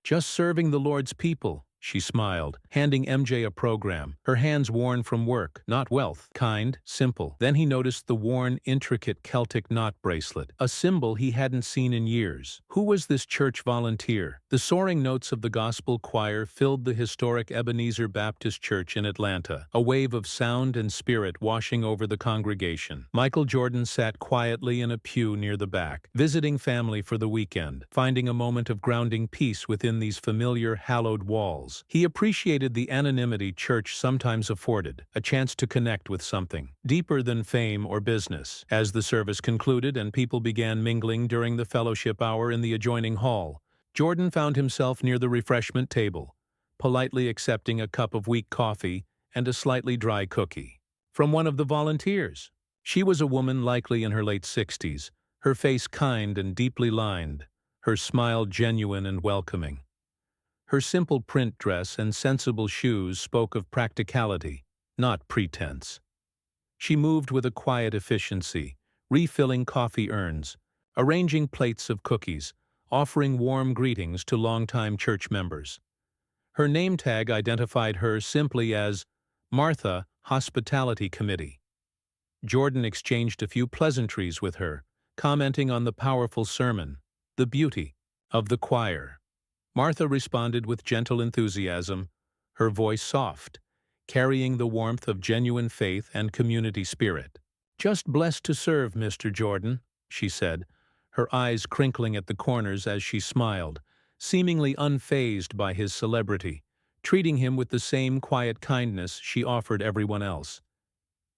"Just serving the Lord's people," she smiled, handing MJ a program, her hands worn from work, not wealth, kind, simple. Then he noticed the worn, intricate Celtic knot bracelet, a symbol he hadn't seen in years. Who was this church volunteer? The soaring notes of the gospel choir filled the historic Ebenezer Baptist Church in Atlanta, a wave of sound and spirit washing over the congregation. Michael Jordan sat quietly in a pew near the back, visiting family for the weekend, finding a moment of grounding peace within these familiar, hallowed walls. He appreciated the anonymity church sometimes afforded, a chance to connect with something deeper than fame or business. As the service concluded and people began mingling during the fellowship hour in the adjoining hall, Jordan found himself near the refreshment table, politely accepting a cup of weak coffee and a slightly dry cookie from one of the volunteers. She was a woman likely in her late 60s, her face kind and deeply lined, her smile genuine and welcoming. Her simple print dress and sensible shoes spoke of practicality, not pretense. She moved with a quiet efficiency, refilling coffee urns, arranging plates of cookies, offering warm greetings to longtime church members. Her name tag identified her simply as Martha, Hospitality Committee. Jordan exchanged a few pleasantries with her, commenting on the powerful sermon, the beauty of the choir. Martha responded with gentle enthusiasm, her voice soft, carrying the warmth of genuine faith and community spirit. "Just blessed to serve, Mr. Jordan," she said, her eyes crinkling at the corners as she smiled, seemingly unfazed by his celebrity, treating him with the same quiet kindness she offered everyone else.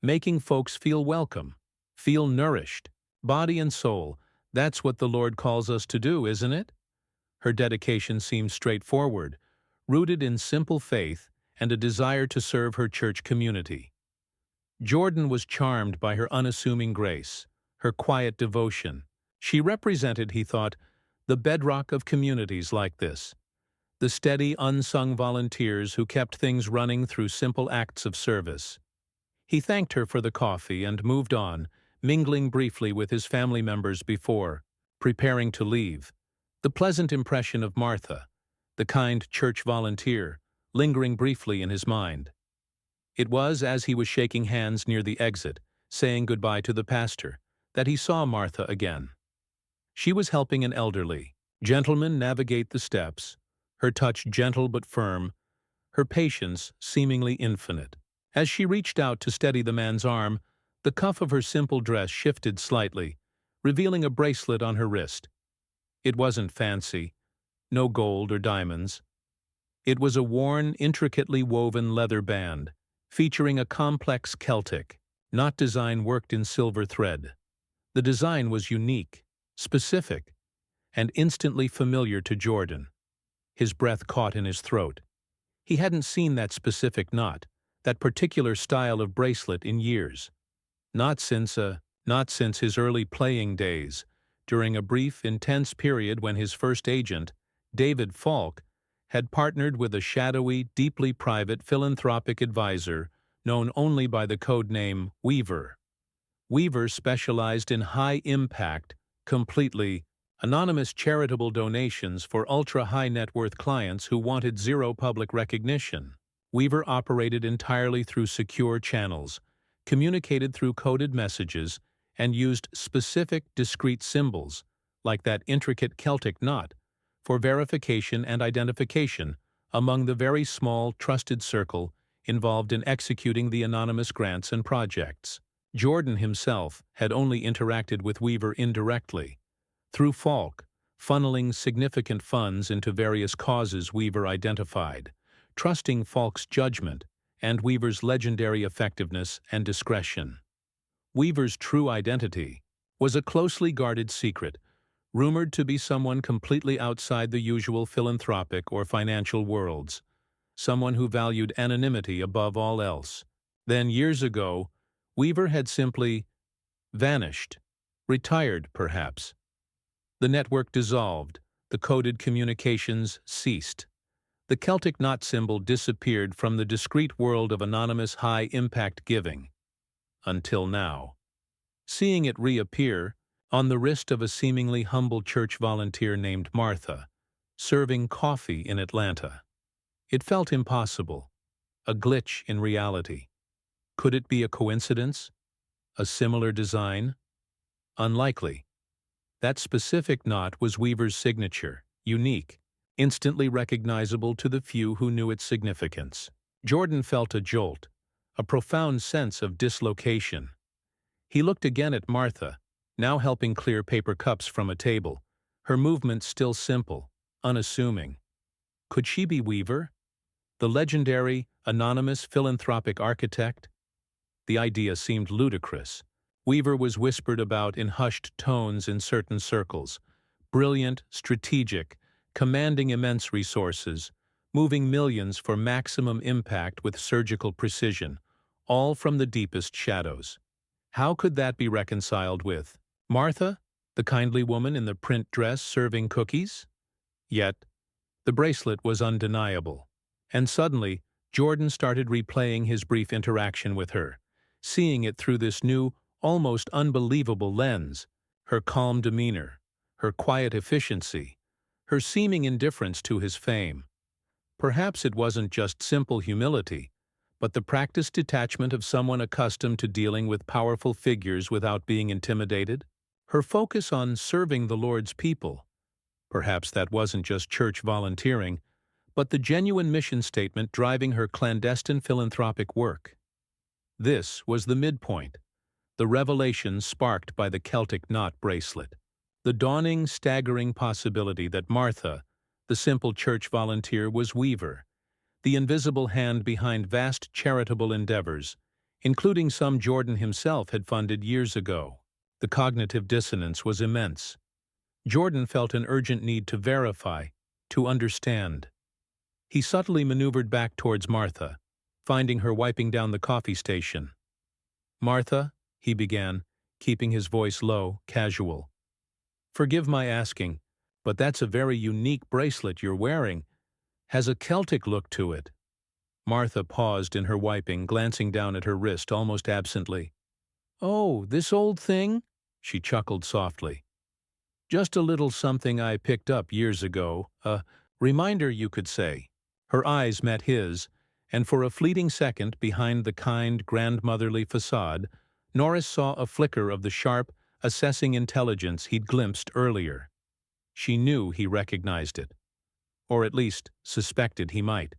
Making folks feel welcome, feel nourished, body and soul, that's what the Lord calls us to do, isn't it? Her dedication seemed straightforward, rooted in simple faith and a desire to serve her church community. Jordan was charmed by her unassuming grace, her quiet devotion. She represented, he thought, the bedrock of communities like this, the steady, unsung volunteers who kept things running through simple acts of service. He thanked her for the coffee and moved on, mingling briefly with his family members before preparing to leave. The pleasant impression of Martha, the kind church volunteer, lingering briefly in his mind. It was as he was shaking hands near the exit, saying goodbye to the pastor, that he saw Martha again. She was helping an elderly gentleman navigate the steps, her touch gentle but firm, her patience seemingly infinite. As she reached out to steady the man's arm, the cuff of her simple dress shifted slightly, revealing a bracelet on her wrist. It wasn't fancy, no gold or diamonds. It was a worn, intricately woven leather band, featuring a complex Celtic, knot design worked in silver thread. The design was unique, specific, and instantly familiar to Jordan. His breath caught in his throat. He hadn't seen that specific knot, that particular style of bracelet in years. Not since his early playing days, during a brief, intense period when his first agent, David Falk, had partnered with a shadowy, deeply private philanthropic advisor known only by the code name Weaver. Weaver specialized in high-impact, completely anonymous charitable donations for ultra-high net worth clients who wanted zero public recognition. Weaver operated entirely through secure channels, communicated through coded messages, and used specific, discrete symbols, like that intricate Celtic knot, for verification and identification among the very small, trusted circle involved in executing the anonymous grants and projects. Jordan himself had only interacted with Weaver indirectly, through Falk, funneling significant funds into various causes Weaver identified, trusting Falk's judgment and Weaver's legendary effectiveness and discretion. Weaver's true identity was a closely guarded secret, rumored to be someone completely outside the usual philanthropic or financial worlds, someone who valued anonymity above all else. Then, years ago, Weaver had simply vanished, retired perhaps. The network dissolved, the coded communications ceased. The Celtic knot symbol disappeared from the discrete world of anonymous high-impact giving. Until now. Seeing it reappear on the wrist of a seemingly humble church volunteer named Martha, serving coffee in Atlanta. It felt impossible, a glitch in reality. Could it be a coincidence? A similar design? Unlikely. That specific knot was Weaver's signature, unique, instantly recognizable to the few who knew its significance. Jordan felt a jolt, a profound sense of dislocation. He looked again at Martha, now helping clear paper cups from a table, her movements still simple, unassuming. Could she be Weaver? The legendary, anonymous philanthropic architect? The idea seemed ludicrous. Weaver was whispered about in hushed tones in certain circles. Brilliant, strategic, commanding immense resources, moving millions for maximum impact with surgical precision, all from the deepest shadows. How could that be reconciled with Martha, the kindly woman in the print dress serving cookies? Yet, the bracelet was undeniable. And suddenly, Jordan started replaying his brief interaction with her, seeing it through this new, almost unbelievable lens: her calm demeanor, her quiet efficiency, her seeming indifference to his fame. Perhaps it wasn't just simple humility, but the practiced detachment of someone accustomed to dealing with powerful figures without being intimidated. Her focus on serving the Lord's people. Perhaps that wasn't just church volunteering, but the genuine mission statement driving her clandestine philanthropic work. This was the midpoint, the revelation sparked by the Celtic knot bracelet, the dawning, staggering possibility that Martha, the simple church volunteer, was Weaver, the invisible hand behind vast charitable endeavors, including some Jordan himself had funded years ago. The cognitive dissonance was immense. Jordan felt an urgent need to verify, to understand. He subtly maneuvered back towards Martha, finding her wiping down the coffee station. "Martha," he began, keeping his voice low, casual. "Forgive my asking, but that's a very unique bracelet you're wearing. Has a Celtic look to it." Martha paused in her wiping, glancing down at her wrist almost absently. "Oh, this old thing?" she chuckled softly. "Just a little something I picked up years ago, a reminder, you could say." Her eyes met his, and for a fleeting second, behind the kind, grandmotherly facade, Norris saw a flicker of the sharp, assessing intelligence he'd glimpsed earlier. She knew he recognized it, or at least suspected he might.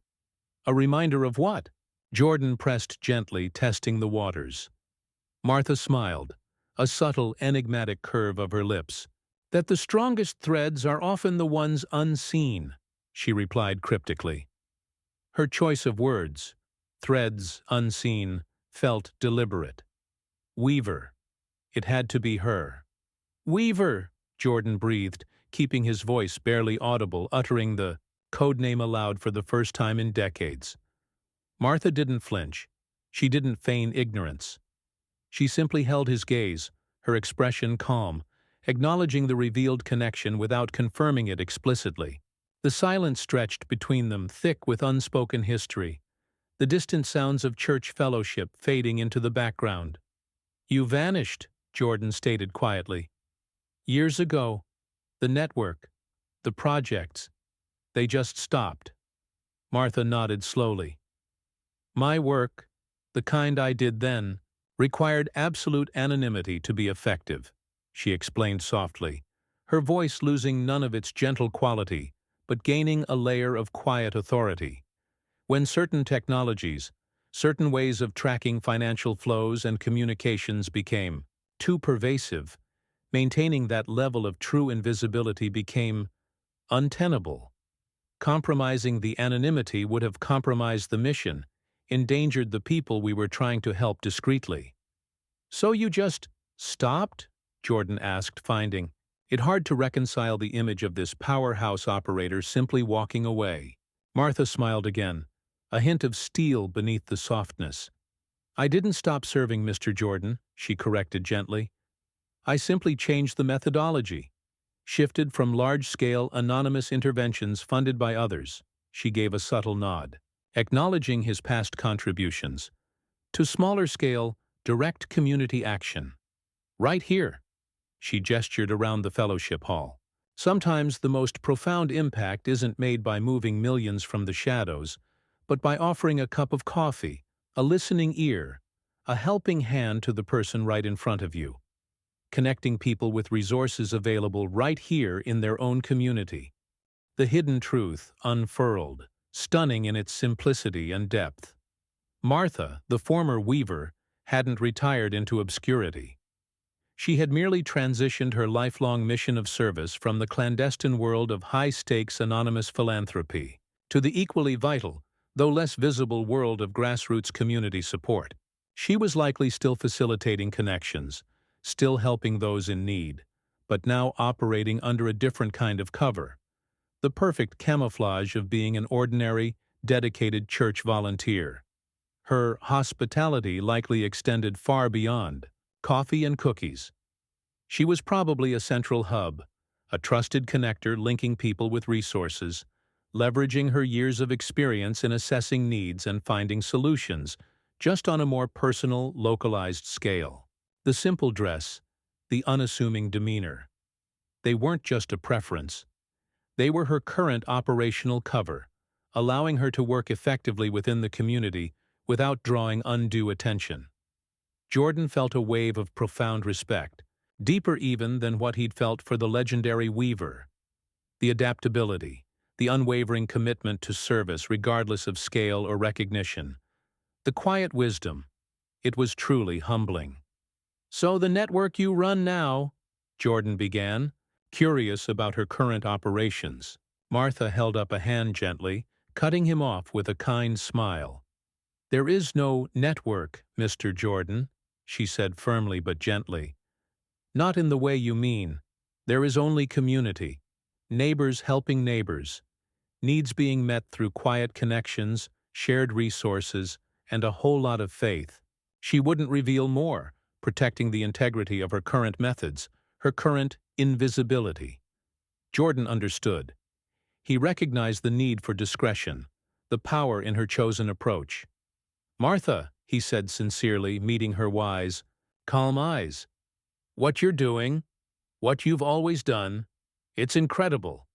A reminder of what? Jordan pressed gently, testing the waters. Martha smiled, a subtle, enigmatic curve of her lips. "That the strongest threads are often the ones unseen," she replied cryptically. Her choice of words, threads unseen, felt deliberate. Weaver. It had to be her. "Weaver," Jordan breathed, keeping his voice barely audible, uttering the code name aloud for the first time in decades. Martha didn't flinch. She didn't feign ignorance. She simply held his gaze, her expression calm, acknowledging the revealed connection without confirming it explicitly. The silence stretched between them, thick with unspoken history, the distant sounds of church fellowship fading into the background. "You vanished," Jordan stated quietly. "Years ago. The network, the projects, they just stopped." Martha nodded slowly. "My work, the kind I did then, required absolute anonymity to be effective," she explained softly, her voice losing none of its gentle quality, but gaining a layer of quiet authority. When certain technologies, certain ways of tracking financial flows and communications became too pervasive, maintaining that level of true invisibility became untenable. Compromising the anonymity would have compromised the mission, endangered the people we were trying to help discreetly. "So you just stopped?" Jordan asked, finding it hard to reconcile the image of this powerhouse operator simply walking away. Martha smiled again, a hint of steel beneath the softness. "I didn't stop serving, Mr. Jordan," she corrected gently. "I simply changed the methodology, shifted from large-scale, anonymous interventions funded by others," she gave a subtle nod, acknowledging his past contributions, "to smaller-scale, direct community action. Right here." She gestured around the fellowship hall. Sometimes the most profound impact isn't made by moving millions from the shadows, but by offering a cup of coffee, a listening ear, a helping hand to the person right in front of you, connecting people with resources available right here in their own community. The hidden truth, unfurled, stunning in its simplicity and depth. Martha, the former weaver, hadn't retired into obscurity. She had merely transitioned her lifelong mission of service from the clandestine world of high-stakes anonymous philanthropy to the equally vital, though less visible world of grassroots community support. She was likely still facilitating connections, still helping those in need, but now operating under a different kind of cover, the perfect camouflage of being an ordinary, dedicated church volunteer. Her hospitality likely extended far beyond coffee and cookies. She was probably a central hub, a trusted connector linking people with resources, leveraging her years of experience in assessing needs and finding solutions, just on a more personal, localized scale. The simple dress, the unassuming demeanor. They weren't just a preference. They were her current operational cover, allowing her to work effectively within the community without drawing undue attention. Jordan felt a wave of profound respect, deeper even than what he'd felt for the legendary weaver. The adaptability, the unwavering commitment to service regardless of scale or recognition. The quiet wisdom. It was truly humbling. "So the network you run now," Jordan began, curious about her current operations. Martha held up a hand gently, cutting him off with a kind smile. "There is no network, Mr. Jordan," she said firmly but gently. "Not in the way you mean. There is only community. Neighbors helping neighbors. Needs being met through quiet connections, shared resources, and a whole lot of faith." She wouldn't reveal more, protecting the integrity of her current methods, her current invisibility. Jordan understood. He recognized the need for discretion, the power in her chosen approach. "Martha," he said sincerely, meeting her wise, calm eyes. "What you're doing, what you've always done, it's incredible.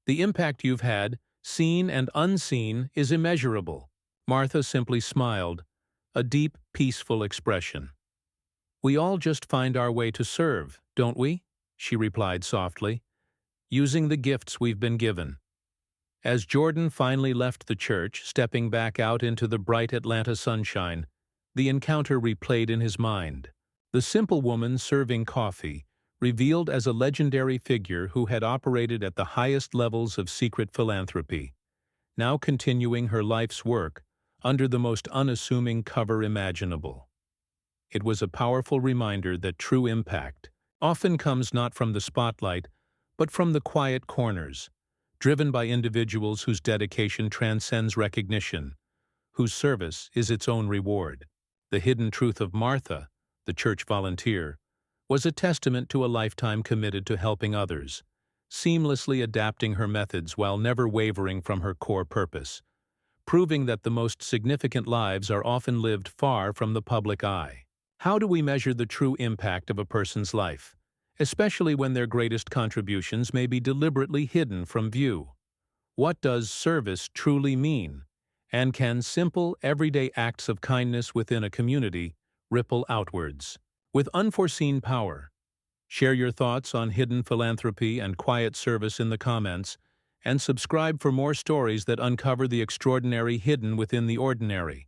The impact you've had, seen and unseen, is immeasurable." Martha simply smiled, a deep, peaceful expression. "We all just find our way to serve, don't we?" she replied softly, "using the gifts we've been given." As Jordan finally left the church, stepping back out into the bright Atlanta sunshine, the encounter replayed in his mind. The simple woman serving coffee, revealed as a legendary figure who had operated at the highest levels of secret philanthropy, now continuing her life's work under the most unassuming cover imaginable. It was a powerful reminder that true impact often comes not from the spotlight, but from the quiet corners, driven by individuals whose dedication transcends recognition, whose service is its own reward. The hidden truth of Martha, the church volunteer, was a testament to a lifetime committed to helping others, seamlessly adapting her methods while never wavering from her core purpose, proving that the most significant lives are often lived far from the public eye. How do we measure the true impact of a person's life, especially when their greatest contributions may be deliberately hidden from view? What does service truly mean? And can simple, everyday acts of kindness within a community ripple outwards with unforeseen power? Share your thoughts on hidden philanthropy and quiet service in the comments, and subscribe for more stories that uncover the extraordinary hidden within the ordinary.